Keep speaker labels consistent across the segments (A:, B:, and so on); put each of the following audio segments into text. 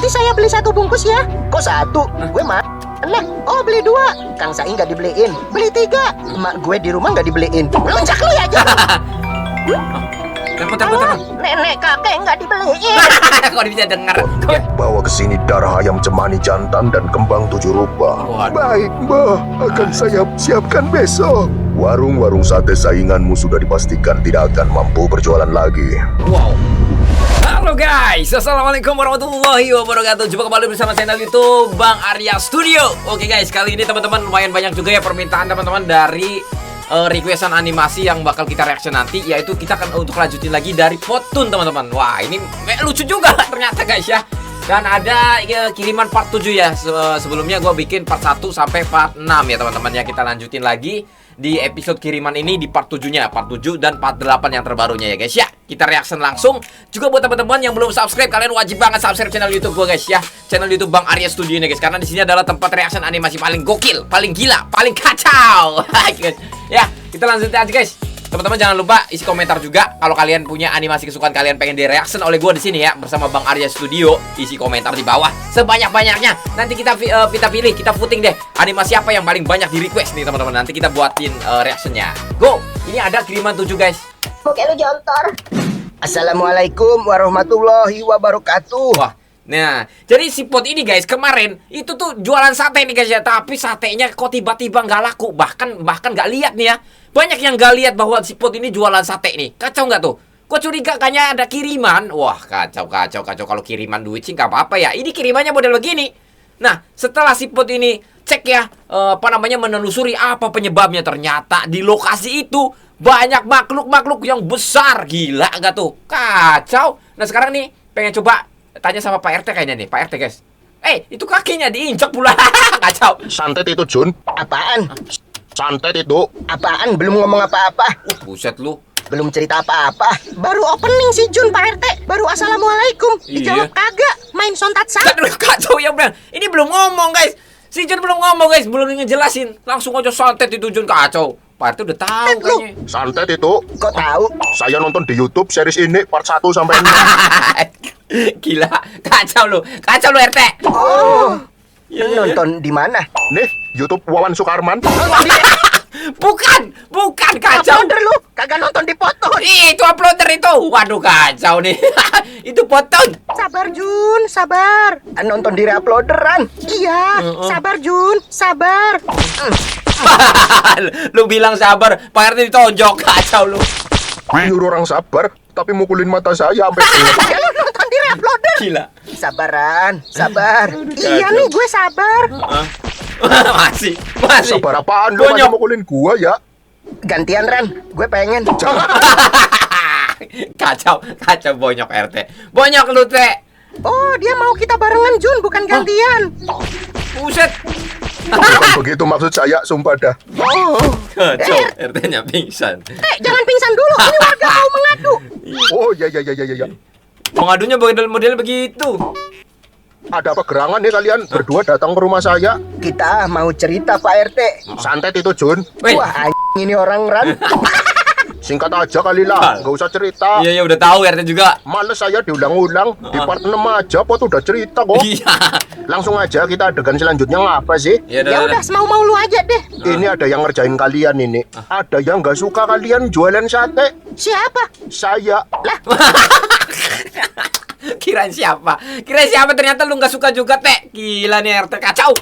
A: Nanti saya beli 1 bungkus ya. Kok 1? Gue mah. Nah, oh beli 2. Kang Sai nggak dibeliin. Beli 3. Emak gue di rumah nggak dibeliin. Melunjak lu ya, Jon.
B: Telepon.
A: Nenek kakek nggak dibeliin.
B: Kok bisa denger?
C: Bawa ke sini darah ayam cemani jantan dan kembang 7 rupa.
B: Waduh.
C: Baik, Mbah. Akan saya siapkan besok. Warung-warung sate sainganmu sudah dipastikan tidak akan mampu berjualan lagi.
B: Wow. Halo guys, assalamualaikum warahmatullahi wabarakatuh. Jumpa kembali bersama channel YouTube Bang Arya Studio. Oke guys, kali ini teman-teman lumayan banyak juga ya permintaan teman-teman dari requestan animasi yang bakal kita reaction nanti, yaitu kita akan untuk lanjutin lagi dari Potun teman-teman. Wah ini lucu juga ternyata guys ya. Dan ada kiriman part 7 ya. Sebelumnya gue bikin part 1 sampai part 6 ya teman-teman ya. Kita lanjutin lagi di episode kiriman ini di part 7-nya, part 7 dan part 8 yang terbarunya ya guys ya. Kita reaction langsung. Juga buat teman-teman yang belum subscribe, kalian wajib banget subscribe channel YouTube gue guys ya. Channel YouTube Bang Arya Studio ini guys, karena di sini adalah tempat reaction animasi paling gokil, paling gila, paling kacau. Ya, kita lanjut aja guys. Teman-teman jangan lupa isi komentar juga kalau kalian punya animasi kesukaan kalian pengen di reaction oleh gue di sini ya bersama Bang Arya Studio. Isi komentar di bawah sebanyak-banyaknya. Nanti kita pilih, kita voting deh animasi apa yang paling banyak di request nih teman-teman. Nanti kita buatin reactionnya. Go. Ini ada kiriman 7 guys.
A: Oke lu jontor. Assalamualaikum warahmatullahi wabarakatuh.
B: Wah. Nah, jadi si Pot ini guys kemarin itu tuh jualan sate nih guys ya, tapi satenya kok tiba-tiba nggak laku, bahkan nggak lihat nih ya. Banyak yang nggak lihat bahwa si Pot ini jualan sate nih. Kacau nggak tuh? Kok curiga kayaknya ada kiriman? Wah, kacau. Kalau kiriman duit sih nggak apa-apa ya. Ini kirimannya model begini. Nah, setelah si Pot ini cek ya, menelusuri apa penyebabnya, ternyata di lokasi itu banyak makhluk-makhluk yang besar. Gila nggak tuh? Kacau. Nah, sekarang nih pengen coba tanya sama Pak RT kayaknya nih, Pak RT guys. Itu kakinya diinjak pula. Kacau.
C: Santet itu, Jun.
A: Apaan?
C: Santet itu.
A: Apaan? Belum ngomong apa-apa.
B: Buset lu.
A: Belum cerita apa-apa. Baru opening si Jun, Pak RT. Baru assalamualaikum. Dijawab kagak. Main sontat sat.
B: Aduh, kacau ya bener. Ini belum ngomong guys. Si Jun belum ngomong guys, belum ngejelasin. Langsung aja santet itu Jun, kacau. Pak RT udah tahu kayaknya.
C: Santet itu.
A: Kok tahu?
C: Saya nonton di YouTube series ini part 1 sampai 6.
B: Gila, kacau lu RT.
A: Oh. Nonton di mana?
C: Nih, YouTube Wawan Sukarman.
B: Bukan kacau.
A: Uploader lu. Kagak nonton di Potun.
B: Itu uploader itu. Waduh, kacau nih. Itu Potun.
A: Sabar Jun, sabar. Nonton di reuploaderan. Iya, sabar Jun, sabar.
B: Lu bilang sabar, Pak RT ditonjok. Kacau lu.
C: Nyuruh orang sabar, tapi mukulin mata saya sampai
A: Ya lu nonton di reuploader.
B: Gila.
A: Sabaran, sabar. Iya nih gue sabar.
B: Masih.
C: sabar apaan lu masih mukulin gua ya?
A: Gantian Ran, gue pengen.
B: Kacau bonyok RT. Bonyok lu, Teh.
A: Oh, dia mau kita barengan Jun, bukan gantian.
B: Buset.
C: Bukan begitu maksud saya, sumpah dah.
A: Oh,
B: Kacau, RT-nya pingsan.
A: jangan pingsan dulu. Ini warga mau mengadu.
C: Oh, ya.
B: Mengadunya model begitu.
C: Ada apa gerangan nih kalian berdua datang ke rumah saya?
A: Kita mau cerita Pak RT.
C: Santet itu, Jun.
B: Wih.
A: Wah, ini orang Ran.
C: Singkat aja kali lah, nggak usah cerita.
B: Iya, udah tahu RT juga.
C: Males saya diulang-ulang. Di part 6 aja, Pot udah cerita kok.
B: Iya.
C: Langsung aja kita adegan selanjutnya ngapa sih?
A: Ya udah, semau-mau lu aja deh.
C: Ini ada yang ngerjain kalian ini. Ada yang nggak suka kalian jualan sate.
A: Siapa?
C: Saya.
B: Kirain siapa ternyata lu nggak suka juga, Teh. Gila nih RT, kacau.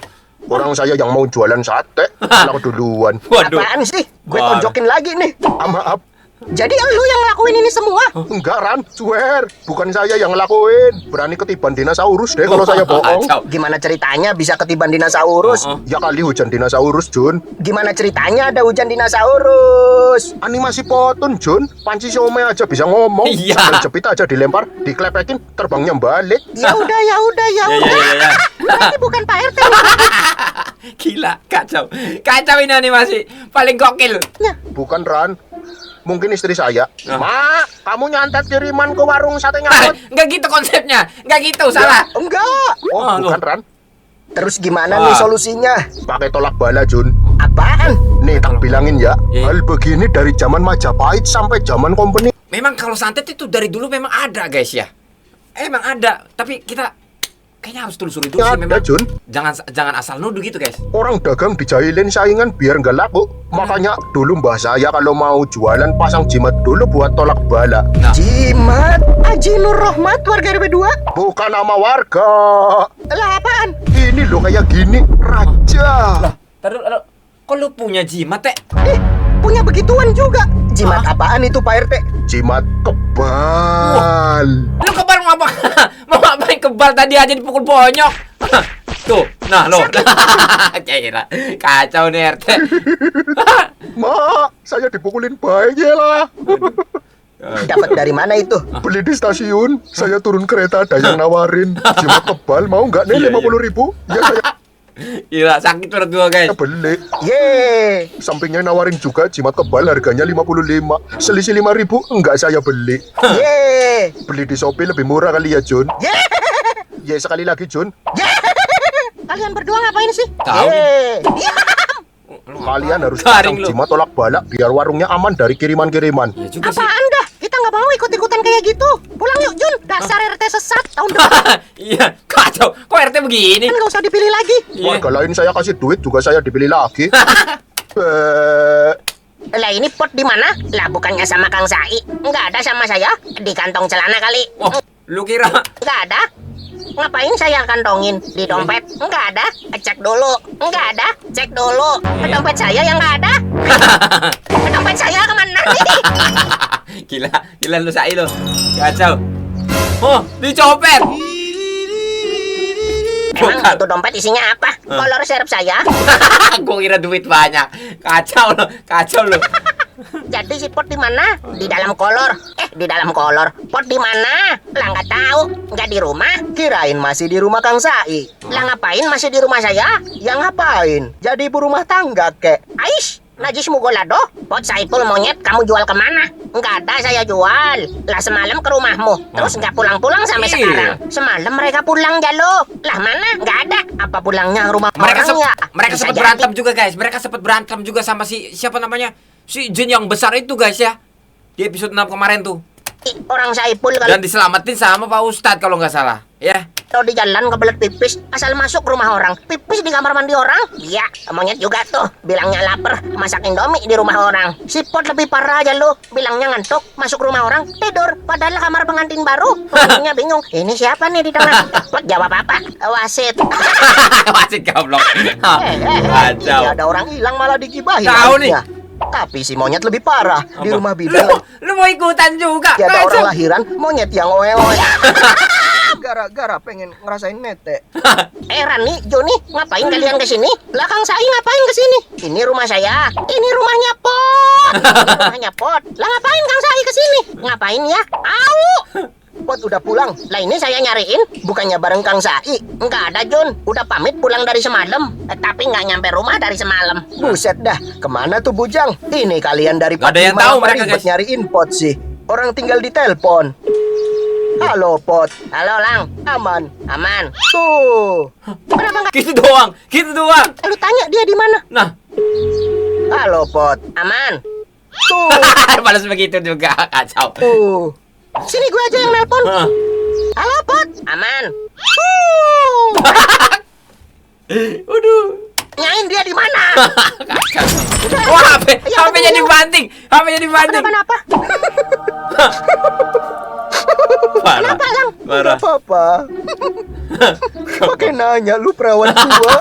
C: Orang saya yang mau jualan sate, malah duluan.
B: Waduh.
A: Apaan sih? Gue
B: Waduh.
A: tonjokin lagi nih.
C: Maaf.
A: Jadi lu yang ngelakuin ini semua?
C: Enggak, Ran, swear. Bukan saya yang ngelakuin. Berani ketiban dinosaurus deh kalau saya bohong.
B: Kacau.
A: Gimana ceritanya bisa ketiban dinosaurus?
C: Ya kali hujan dinosaurus, Jun.
A: Gimana ceritanya ada hujan dinosaurus?
C: Animasi Potun, Jun. Panci siomay aja bisa ngomong.
B: Iya.
C: Sambil jepit aja dilempar, diklepekin, terbangnya balik.
A: Ya udah.
B: Ya.
A: Berarti bukan Pak RT.
B: Gila, kacau ini animasi paling gokil.
C: Bukan, Ran. Mungkin istri saya. Ma, kamu nyantet kiriman ke warung sate nyamut.
B: Nggak gitu konsepnya, nggak gitu, salah.
A: Enggak.
C: Oh, bukan, Ran.
A: Terus gimana nih solusinya?
C: Pakai tolak bala, Jun.
A: Apaan?
C: Nih, tak bilangin ya.
B: Iya.
C: Hal begini dari zaman Majapahit sampai zaman company.
B: Memang kalau santet itu dari dulu memang ada guys ya. Emang ada, tapi kita kayaknya harus telusuri dulu sih
C: Ada,
B: memang.
C: Jun.
B: Jangan asal nuduh gitu, guys.
C: Orang dagang dijahilin saingan biar nggak laku. Makanya dulu mbah saya kalau mau jualan pasang jimat dulu buat tolak bala.
B: Nah,
A: Jimat Haji Nur Rohmat warga RW 2.
C: Bukan nama warga.
A: Lah apaan?
C: Ini loh kayak gini, raja.
B: taruh. Kok lu punya jimat, Teh?
A: Punya begituan juga. Jimat apaan itu Pak RT?
C: Jimat kebal.
B: Lu kebal mau apa? Mau ngapain kebal tadi aja dipukul bonyok? Tuh, nah lo. Kira kacau nih RT.
C: Mak, saya dipukulin bayi lah.
A: Dapat dari mana itu?
C: Beli di stasiun, saya turun kereta ada yang nawarin jimat kebal, mau nggak nih
B: Iya,
C: 50.000? Ya saya
B: Gila, sakit perut gua, guys.
C: beli.
A: Ye.
C: Sampingnya nawarin juga jimat kebal harganya 55. Selisih 5.000 enggak saya beli.
A: Ye.
C: Beli di Shopee lebih murah kali ya, Jun.
A: Ye.
C: Ya sekali lagi, Jun.
A: Kalian berdua ngapain sih?
B: Tahu
A: Ye. Ya.
C: Kalian harus
B: Garing
C: pasang
B: lu.
C: jimat tolak balak biar warungnya aman dari kiriman-kiriman.
B: Ya juga sih.
A: Apaan dah? Kita nggak mau ikut-ikutan kayak gitu. Pulang yuk Jun. Dasar RT sesat. Tahun depan
B: Iya, kacau. Kok RT begini?
A: kan nggak usah dipilih lagi.
B: Iya.
C: Warga lain saya kasih duit juga saya dipilih lagi.
A: Lah ini pot di mana? Lah bukannya sama Kang Sai? Nggak ada sama saya. Di kantong celana kali.
B: Oh, lu kira
A: Nggak ada. Ngapain saya kantongin di dompet? Nggak ada. Cek dulu. Nggak ada. Cek dulu. Dompet saya yang nggak ada. Dompet saya kemana nih?
B: Gila lu Sai lu. Kacau. Oh, dicopet.
A: Emang
B: Bukan.
A: itu dompet isinya apa? Kolor serep saya.
B: Gua kira duit banyak. Kacau lu.
A: Jadi si pot di mana? Di dalam kolor. Di dalam kolor. Pot di mana? Lah nggak tahu. Nggak di rumah. Kirain masih di rumah Kang Sai. Lah ngapain masih di rumah saya? Ya ngapain? Jadi ibu rumah tangga kek. Aish, najis mugolado. Pot Saipul monyet, kamu jual kemana? Nggak ada saya jual. Lah semalam ke rumahmu. Terus nggak pulang-pulang sampai
B: Iya.
A: sekarang. Semalam mereka pulang jalo. Lah mana? Nggak ada. Apa pulangnya ke rumah
B: Mereka
A: orang ya?
B: mereka
A: Bisa
B: sempat
A: jadi.
B: berantem juga, guys. Mereka sempat berantem juga sama si siapa namanya? Si jin yang besar itu, guys ya. Di episode 6 kemarin tuh.
A: Orang Saipul
B: Dan
A: kalau
B: diselamatin sama Pak Ustadz kalau nggak salah. Ya.
A: di jalan kebelet pipis, asal masuk rumah orang, pipis di kamar mandi orang. Iya, monyet juga tuh, bilangnya lapar, masak indomie di rumah orang. Si pot lebih parah aja lu, bilangnya ngantuk, masuk rumah orang, tidur, padahal kamar pengantin baru. Pengantinnya bingung, ini siapa nih di tengah? Pot jawab apa? Wasit.
B: Masih goblok. Kacau.
A: Ada orang hilang malah digibahin.
B: Tahu nih.
A: adiknya. Tapi si monyet lebih parah. Di
B: Apa?
A: rumah bidan
B: Lu mau ikutan juga?
A: ya ada
B: Kacau.
A: orang lahiran, monyet yang oe-oe. Gara-gara pengen ngerasain nete. Rani, Joni, ngapain kalian kesini? Belakang saya ngapain kesini? Ini rumah saya. Ini rumahnya Pot. Ini rumahnya Pot. Lah ngapain Kang Sai kesini? Ngapain ya? Au! Pot udah pulang. Lah ini saya nyariin, bukannya bareng Kang Sai. Enggak ada Jun. Udah pamit pulang dari semalam. Tapi nggak nyampe rumah dari semalam. Buset dah. Kemana tuh Bujang? Ini kalian dari
B: Nggak ada yang
A: pagi
B: tahu
A: malam
B: mereka,
A: ribet
B: guys.
A: nyariin Pot sih. Orang tinggal di telepon. Halo Pot. Halo Lang. Aman. Aman. Tuh. Kenapa nggak?
B: Gitu doang.
A: Lu tanya dia di mana?
B: Nah,
A: Halo Pot. Aman. Tuh.
B: balas begitu juga. Kacau.
A: Tuh. Sini gue aja yang nelpon.
B: Hah.
A: Halo Pot. Aman.
B: Waduh.
A: Nyain dia di mana?
B: Kacau. Wah, HP-nya dibanting. HP-nya dibanting.
A: Kenapa?
B: Parah.
A: Kenapa Lang?
B: Parah.
A: Apa-apa. Pakai nanya lu perawan tua.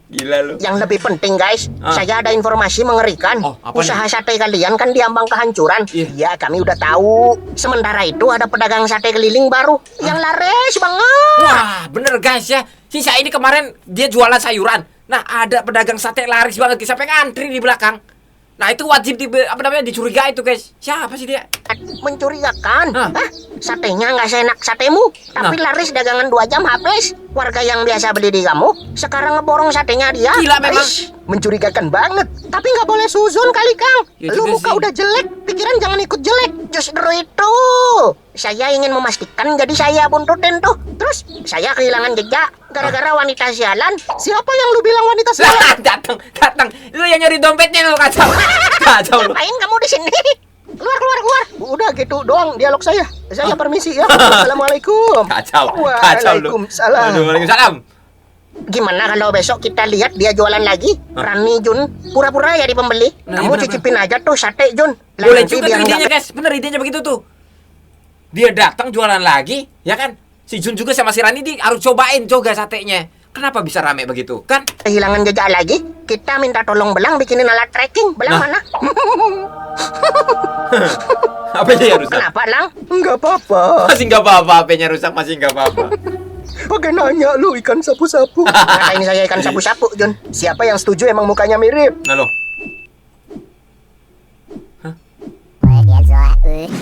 B: Gila lu.
A: Yang lebih penting guys,
B: Ah.
A: saya ada informasi mengerikan.
B: Oh, apa
A: Usaha sate kalian kan diambang kehancuran.
B: Iya.
A: Iya, kami udah tahu. Sementara itu ada pedagang sate keliling baru yang laris banget.
B: Wah, bener guys ya. Si Sai ini kemarin dia jualan sayuran. Nah, ada pedagang sate laris banget sampai ngantri di belakang. Nah, itu wajib dicurigai itu guys. Siapa sih dia?
A: Mencurigakan.
B: Hah?
A: Hah? Satenya nggak seenak satemu, tapi laris dagangan 2 jam habis. Warga yang biasa beli di kamu sekarang ngeborong satenya dia.
B: Gila memang.
A: Aish, mencurigakan banget. Tapi nggak boleh suzon kali Kang.
B: Ya
A: Lu
B: juga
A: muka
B: sih.
A: udah jelek, pikiran jangan ikut jelek. Justru itu saya ingin memastikan, jadi saya buntutin tuh. Terus saya kehilangan jejak gara-gara wanita sialan. Siapa yang lu bilang wanita sialan?
B: datang. Lu yang nyuri dompetnya lu kacau. Kacau lu.
A: Ngapain kamu di sini? keluar. Udah gitu doang dialog saya. Saya permisi ya. Assalamualaikum.
B: Kacau lu.
A: Waalaikumsalam.
B: Aduh, waalaikumsalam.
A: Gimana kalau besok kita lihat dia jualan lagi? Rani Jun, pura-pura ya di pembeli.
B: Nah,
A: Kamu
B: iya,
A: cicipin aja tuh sate Jun. Lah,
B: Boleh
A: nanti
B: juga
A: biar
B: tuh idenya
A: nggak-
B: guys. Bener idenya begitu tuh. Dia datang jualan lagi, ya kan? Si Jun juga sama si Rani di harus cobain juga satenya. Kenapa bisa rame begitu? Kan?
A: kehilangan jejak lagi. Kita minta tolong Belang bikinin alat tracking. Belang
B: Nah.
A: mana?
B: HP-nya ya rusak.
A: Kenapa, Lang? Enggak apa-apa.
B: Masih nggak apa-apa, HP-nya rusak masih nggak apa-apa.
A: Oke, nanya lu ikan sapu-sapu. Ngatain saya ikan sapu-sapu, Jun. Siapa yang setuju emang mukanya mirip?
B: Nah lo,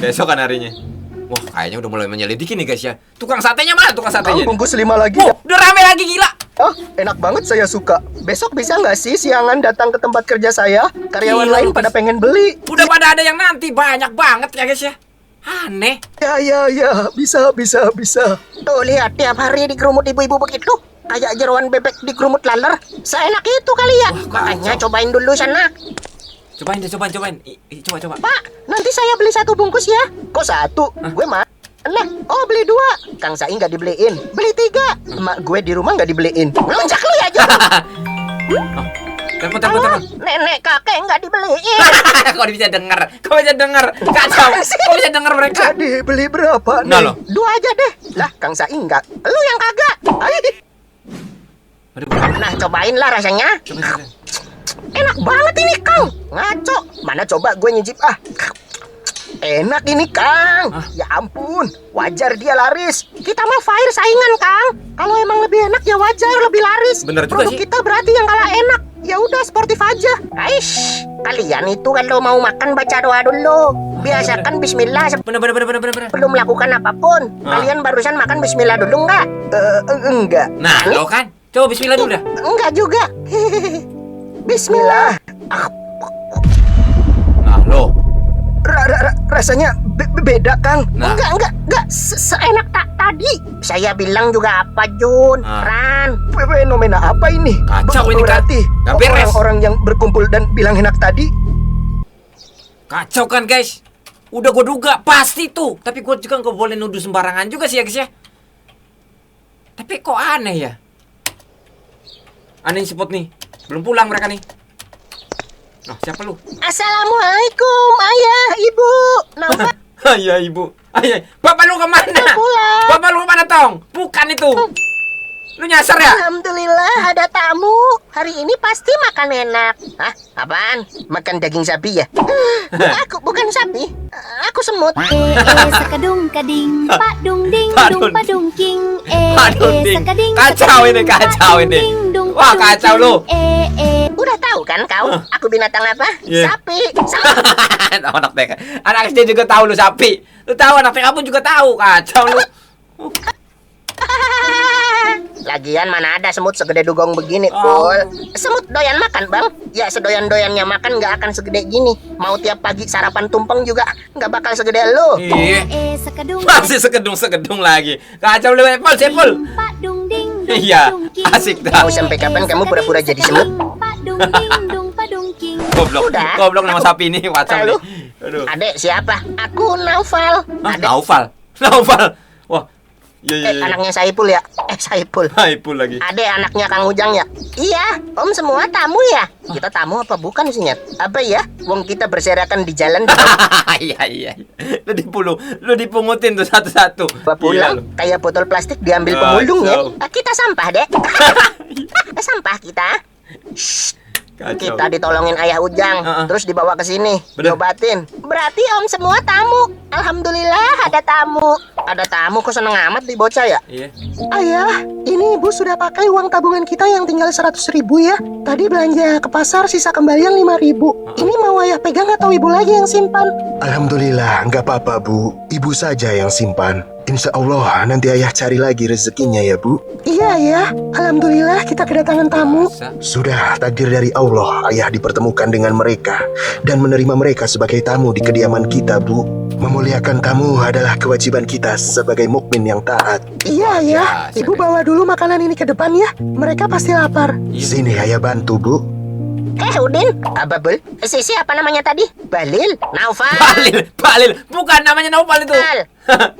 B: besok kan harinya. Wah, kayaknya udah mulai menyelidiki nih guys ya. Tukang satenya mana tukang satenya?
A: Bungkus 5 lagi.
B: Oh, udah rame lagi gila.
A: Enak banget, saya suka. Besok bisa nggak sih siangan datang ke tempat kerja saya? Karyawan
B: Gila,
A: lain
B: lu,
A: pada
B: guys.
A: pengen beli.
B: Udah pada ada yang nanti banyak banget ya guys ya. Aneh.
A: Ya, bisa. Tuh, lihat tiap hari digerumut ibu-ibu begitu. Kayak jeroan bebek digerumut laler. Seenak itu kali ya.
B: Wah,
A: Makanya
B: kacau.
A: cobain dulu sana.
B: Cobain deh, cobain. Coba.
A: Pak, nanti saya beli 1 bungkus ya. Kok 1? Gue mana? Oh, beli 2. Kang Sai nggak dibeliin. Beli 3. Emak gue di rumah nggak dibeliin. Melonjak lu ya, Jun.
B: Telepon.
A: Nenek kakek nggak dibeliin.
B: Kok bisa denger? Kacau. Kok bisa denger mereka?
A: Jadi beli berapa nih?
B: Nah, lo.
A: 2 aja deh. Lah, Kang Sai nggak. Lu yang kagak.
B: Aduh,
A: Nah, cobain lah rasanya.
B: coba.
A: Enak banget ini, Kang. Ngaco. Mana coba gue nyicip Enak ini, Kang. Ya ampun, wajar dia laris. Kita mah fire saingan, Kang. Kalau emang lebih enak ya wajar lebih laris.
B: Bener juga
A: Produk
B: sih.
A: kita berarti yang kalah enak. Ya udah sportif aja. Aish, kalian itu kalau mau makan baca doa dulu. Biasakan bismillah
B: Bener.
A: sebelum melakukan apapun. Kalian barusan makan bismillah dulu enggak? Enggak.
B: Nah, lo kan. Coba bismillah dulu dah.
A: Enggak juga. Bismillah.
B: Nah, lo.
A: Rasanya beda, Kang.
B: Nah.
A: Enggak. Seenak tadi. Saya bilang juga apa, Jun?
B: Ah.
A: Ran. Fenomena apa ini?
B: Kacau ini, Kang.
A: Berarti
B: Nggak beres.
A: orang-orang yang berkumpul dan bilang enak tadi.
B: Kacau kan guys. Udah gue duga pasti tuh. Tapi gue juga nggak boleh nuduh sembarangan juga sih ya guys ya. Tapi kok aneh ya. Aneh spot nih. Belum pulang mereka nih. Nah, siapa lu?
A: Assalamualaikum, ayah, ibu. Naufal
B: Ayah ibu. Ayah. Bapak lu kemana?
A: pulang.
B: Bapak lu kemana Tong? Bukan itu. Lu nyasar ya?
A: Alhamdulillah ada tamu. Hari ini pasti makan enak. Hah? Apaan? Makan daging sapi ya? Aku bukan sapi. Aku semut.
D: Sakadung kading, pak dung ding,
B: Pak
D: dung
B: dung.
D: padung king,
B: Padung ding.
D: sakading,
B: Kacau
D: sakading,
B: ini, kacau
D: padung
B: ini.
D: ding, dung
B: Wah,
D: padung
B: kacau
D: king,
B: lu.
A: Udah tahu kan kau? Aku binatang apa?
B: Iya.
A: Sapi. Sapi.
B: Anak TK. Anak SD juga tahu lu sapi. Lu tahu anak TK pun juga tahu. Kacau lu.
A: Lagian mana ada semut segede dugong begini,
B: Oh.
A: Pul. Semut doyan makan, Bang. Ya sedoyan-doyannya makan nggak akan segede gini. Mau tiap pagi sarapan tumpeng juga nggak bakal segede lu.
B: Iya.
D: sakadung,
B: Masih sekedung lagi. Kacau lu Epol, Sepul.
D: pak dung ding, dung
B: Iya,
D: padung king.
B: asik dah.
A: Mau sampai kapan kamu pura-pura jadi semut?
D: Pak dung ding, dung padung king.
B: Goblok.
A: Udah.
B: Goblok nama sapi ini WhatsApp
A: Lalu?
B: nih. Aduh.
A: Adek siapa? Aku Naufal.
B: Ah,
A: Adek
B: Naufal. Wah. Iya.
A: anaknya Saipul ya? Saipul.
B: Haipul lagi.
A: Adek anaknya Kang Ujang ya? Iya, Om semua tamu ya? Kita tamu apa bukan sih, Nyet? Apa ya? Wong kita berserakan di jalan
B: Iya. Lu dipungutin tuh satu-satu.
A: Bawa pulang kayak botol plastik diambil pemulung ya.
B: Kacau.
A: Kita sampah, Dek. Sampah kita.
B: Kacau.
A: Kita ditolongin ayah Ujang, terus dibawa ke sini,
B: Bener.
A: diobatin. Berarti Om semua tamu. Alhamdulillah ada tamu. Ada tamu kok seneng amat di bocah ya?
B: Iya.
A: Ayah, ini ibu sudah pakai uang tabungan kita yang tinggal 100.000 ya. Tadi belanja ke pasar sisa kembalian 5.000. Ini mau ayah pegang atau ibu lagi yang simpan?
C: Alhamdulillah, nggak apa-apa Bu. Ibu saja yang simpan. Insya Allah nanti ayah cari lagi rezekinya ya Bu.
A: Iya ya, alhamdulillah kita kedatangan tamu.
B: Masa?
C: Sudah takdir dari Allah, ayah dipertemukan dengan mereka dan menerima mereka sebagai tamu di kediaman kita Bu. Memuliakan tamu adalah kewajiban kita sebagai mukmin yang taat.
A: Iya ya,
B: Biasa
A: ibu
B: deh.
A: bawa dulu makanan ini ke depan ya. Mereka pasti lapar.
B: Iya.
C: Sini ayah bantu Bu.
A: Udin, Ababel, siapa namanya tadi? Balil, Naufal.
B: Balil, bukan namanya Naufal itu.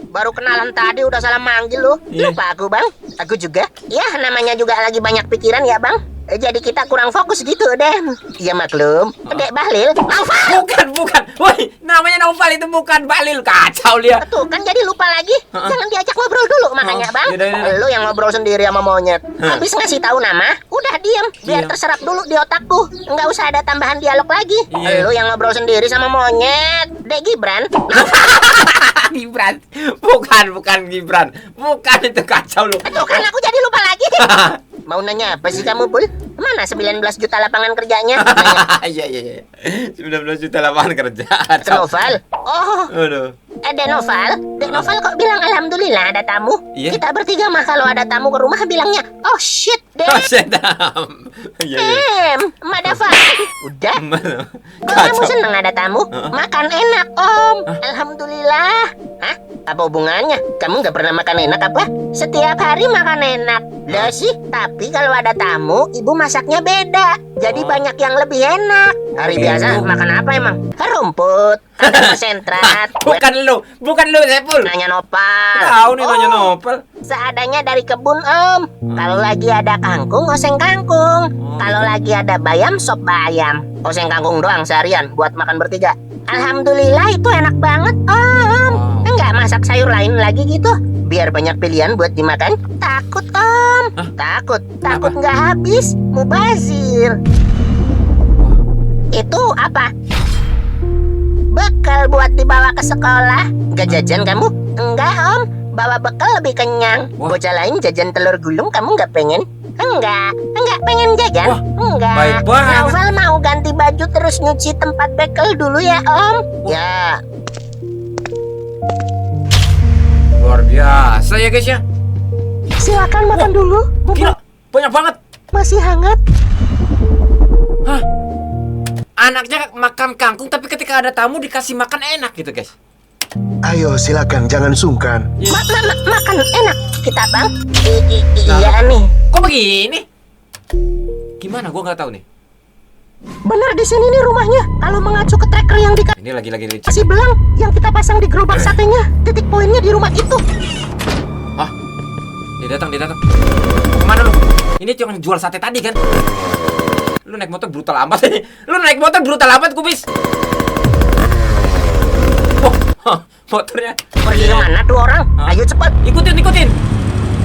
A: Baru kenalan tadi udah salah manggil lu.
B: Iya.
A: Lupa aku, Bang. Aku juga. Ya, namanya juga lagi banyak pikiran ya, Bang. Jadi kita kurang fokus gitu deh. Ya maklum. Dek Balil, Naufal.
B: Bukan. Woi, namanya Naufal itu bukan Balil. Kacau dia.
A: Tuh kan jadi lupa lagi. Jangan diajak ngobrol dulu makanya, Bang.
B: Yaudah.
A: Lu yang ngobrol sendiri sama monyet. Habis ngasih tahu nama, udah diem. Biar
B: Iya.
A: terserap dulu di otakku. Nggak usah ada tambahan dialog lagi.
B: Iya.
A: Lu yang ngobrol sendiri sama monyet. Dek Gibran.
B: Gibran. Bukan Gibran. Bukan itu, kacau lu.
A: Tuh kan aku jadi lupa lagi. Mau nanya apa sih kamu, Pul? Mana 19 juta lapangan kerjanya? Nanya.
B: Iya. 19 juta lapangan kerja.
A: Ke Noval. Oh,
B: Aduh.
A: Dek Noval. Dek Noval kok bilang alhamdulillah ada tamu?
B: Iya.
A: Kita bertiga mah kalau ada tamu ke rumah bilangnya, oh shit, Dek.
B: Oh, sedap. Iya.
A: Madafa. Udah. Kok kamu seneng ada tamu? Makan enak, Om. Alhamdulillah. Hah? Apa hubungannya? Kamu nggak pernah makan enak apa? Setiap hari makan enak. Lah sih, tapi kalau ada tamu, ibu masaknya beda. Jadi banyak yang lebih enak. Hari biasa makan apa emang? Rumput, ada konsentrat.
B: Bukan lu, Sepul.
A: Nanya Nopal.
B: Tahu nih nanya Nopal.
A: Seadanya dari kebun, Om. Kalau lagi ada kangkung, oseng kangkung. Kalau lagi ada bayam, sop bayam. Oseng kangkung doang seharian buat makan bertiga. Alhamdulillah itu enak banget, Om. Enggak masak sayur lain lagi gitu. Biar banyak pilihan buat dimakan. Takut, Om. Takut nggak habis. Mubazir. Itu apa? Bekal buat dibawa ke sekolah. Nggak jajan kamu? Enggak, Om. Bawa bekal lebih kenyang. Bocah lain jajan telur gulung, kamu nggak pengen? Enggak pengen jajan?
B: Wah,
A: Enggak.
B: baik banget.
A: Naufal mau ganti baju terus nyuci tempat bekal dulu ya, Om. Ya.
B: Luar biasa ya guys ya.
A: Silakan makan dulu.
B: Gila, banyak banget.
A: Masih hangat.
B: Hah? Anaknya makan kangkung tapi ketika ada tamu dikasih makan enak gitu guys.
C: Ayo silakan, jangan sungkan.
A: Makan enak kita, Bang. Iya nih.
B: Kok begini? Gimana? Gua nggak tahu nih.
A: Bener di sini nih rumahnya. Kalau mengacu ke tracker yang
B: Ini lagi dicek.
A: dikasih belang yang kita pasang di gerobak satenya, titik poinnya di rumah itu.
B: Hah? Dia datang. Kemana lu? Ini cuma jual sate tadi kan? Lu naik motor brutal amat. Lu naik motor brutal amat, Kubis. Wah, motornya.
A: Pergi kemana tuh orang? Ayo cepat.
B: Ikutin.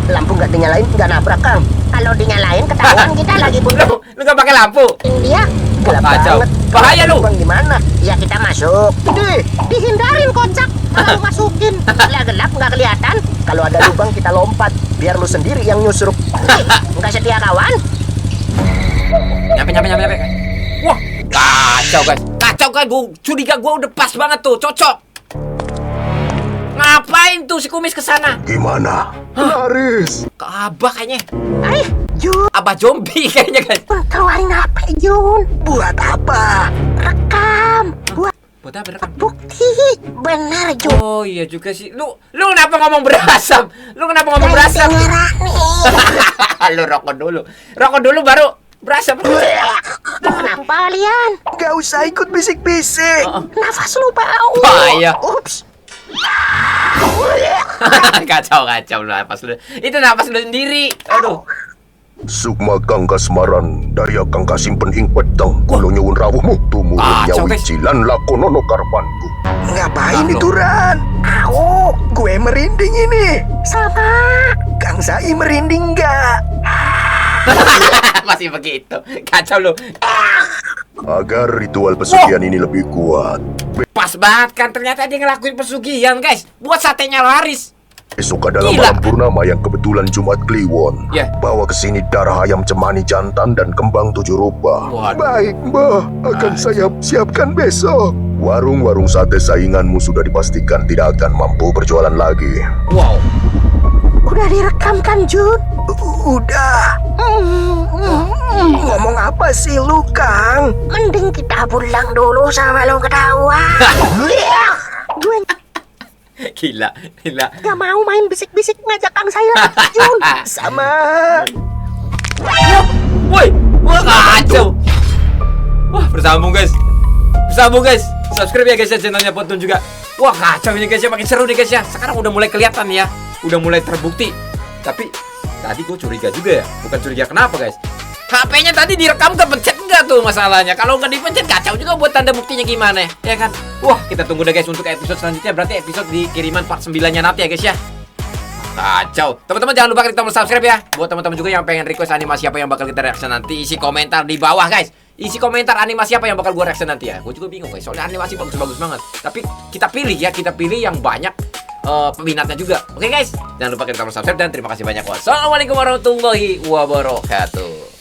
A: Lampu nggak dinyalain, nggak nabrak, Kang. Kalau dinyalain ketahuan kita lagi buntu.
B: Lu nggak pakai lampu?
A: Dia gelap
B: Kacau.
A: banget.
B: Bahaya lu.
A: Bang gimana? Ya kita masuk. Dihindarin kocak. Kalau lu masukin. Lah gelap nggak kelihatan. Kalau ada lubang kita lompat. Biar lu sendiri yang nyusruk. Nggak setia kawan.
B: Nyampe. Wah, kacau guys. Gua curiga gua udah pas banget tuh, cocok. Ngapain tuh si Kumis kesana?
C: Gimana? Laris.
B: Ke Abah kayaknya.
A: Jun,
B: Abah zombie kayaknya guys.
A: keluarin HP Jun.
C: Buat apa?
A: Rekam. Buat
B: Buat apa rekam?
A: bukti. Benar Jun.
B: Oh iya juga sih. Lu kenapa ngomong berasap? Lu rokok dulu baru berasap.
A: Kenapa kalian?
C: Gak usah ikut bisik-bisik.
A: Nafas lu bau.
B: Bahaya.
A: Ups.
B: kacau lu napas lu. Itu napas lu sendiri. Aduh.
C: Sukma kang kasmaran, daya kang kasimpen ing peteng. Kulo nyuwun rawuhmu tumurun
B: Kacau,
C: nyawi
B: guys.
C: cilan lakonono karpanku. Ngapain
B: Nah,
C: itu, Ran? Au, gue merinding ini.
A: Sama.
C: Kang Sai merinding nggak?
B: Masih begitu. Kacau lu.
C: Agar ritual pesugihan ini lebih kuat,
B: Pas banget kan ternyata dia ngelakuin pesugihan, guys. Buat satenya laris.
C: besok adalah
B: Gila.
C: malam purnama yang kebetulan Jumat Kliwon.
B: Ya.
C: Bawa ke sini darah ayam cemani jantan dan kembang 7 rupa.
B: Waduh.
C: Baik, Mbah. Akan saya siapkan besok. Warung-warung sate sainganmu sudah dipastikan tidak akan mampu berjualan lagi.
B: Wow.
A: Udah direkam kan Jun?
C: Udah. Ngomong apa sih lu, Kang?
A: Mending kita pulang dulu sama lo ketahuan. Gue
B: Gila.
A: gak mau main bisik-bisik ngajak Kang saya Jun.
C: Sama.
B: Woi, wah kacau. Wah, bersambung guys. Bersambung guys. Subscribe ya guys ya channelnya Pontun juga. Wah, kacau ini guys ya, makin seru nih guys ya. Sekarang udah mulai kelihatan ya. Udah mulai terbukti. Tapi tadi gue curiga juga ya. Bukan curiga kenapa guys? HP-nya tadi direkam kepencet enggak tuh masalahnya. Kalau nggak dipencet kacau juga buat tanda buktinya gimana ya kan? Wah, kita tunggu deh guys untuk episode selanjutnya. Berarti episode di kiriman part 9-nya nanti ya guys ya. Kacau. Teman-teman jangan lupa klik tombol subscribe ya. Buat teman-teman juga yang pengen request animasi apa yang bakal kita reaction nanti, isi komentar di bawah guys. Isi komentar animasi apa yang bakal gue reaction nanti ya. Gue juga bingung guys, soalnya animasi bagus-bagus banget. Tapi kita pilih ya, kita pilih yang banyak peminatnya juga. Oke guys, jangan lupa klik tombol subscribe dan terima kasih banyak. Wassalamualaikum warahmatullahi wabarakatuh.